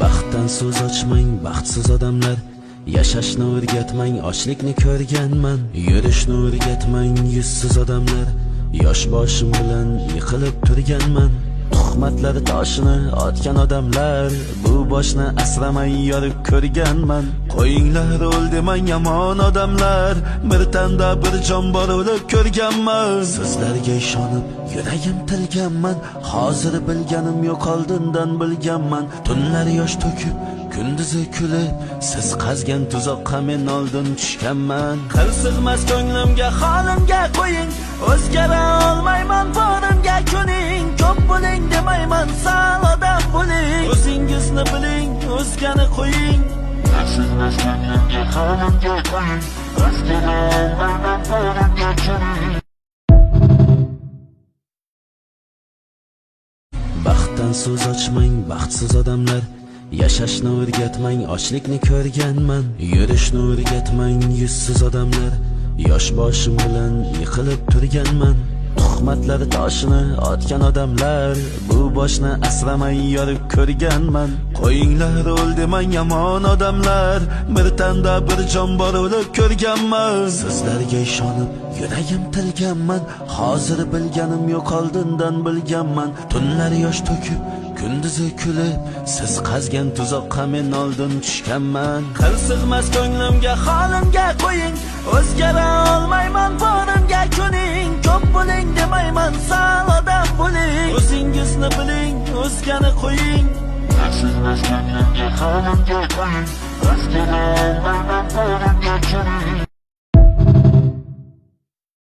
Baxtdan so'z ochmang, baxtsiz odamlar. Yashashni o'rgatmang, ochlikni ko'rganman. Yurishni o'rgatmang, yuzsiz odamlar. Yosh boshim bilan yiqilib turganman. Tuhmatlar toshini otgan odamlar, bu boshni asramay yorib ko'rganman. Qo'yinglar o'ldimang yomon odamlar, bir tanda bir jon bor o'lib ko'rganman. Sizlarga ishonib yuragim tilganman, hozir bilganim yo'q oldindan bilganman. Tunlar yosh to'kib kunduzi kulib, siz qazgan tuzoqqa men oldin tushganman. Qil sig'mas ko'nglimga, holimga qo'ying, o'zgara olmayman, borimga ko'ning. Ko'p bo'ling demayman, sal odam bo'ling. O'zingizni biling, o'zgani qo'ying. Sig'mas ko'nglimga, holimga qo'ying, o'zgara olmayman, borimga ko'ning. Baxtdan so'z ochmang, baxtsiz odamlar. Yashashni o'rgatmang, ochlikni ko'rganman. Yurishni o'rgatmang, yuzsiz odamlar. Yosh boshim bilan yiqilib turganman. Tuhmatlar toshini otgan odamlar, bu boshni asramay yorib ko'rganman. Qo'yinglar o'ldimang yomon odamlar, bir tanda bir jon bor o'lib ko'rganman. Sizlarga ishonib yuragim tilganman, hozir bilganim yo'q oldindan bilganman. Tunlar yosh to'kib kunduzi kulib, siz qazgan tuzoqqa men oldin tushganman. Qil sig'mas ko'nglimga, holimga qo'ying, o'zgara olmayman, borimga ko'ning. Ko'p bo'ling demayman, sal odam bo'ling. O'zingizni biling, o'zgani qo'ying. Sig'mas ko'nglimga, holimga qo'ying, o'zgara olmayman, borimga ko'ning.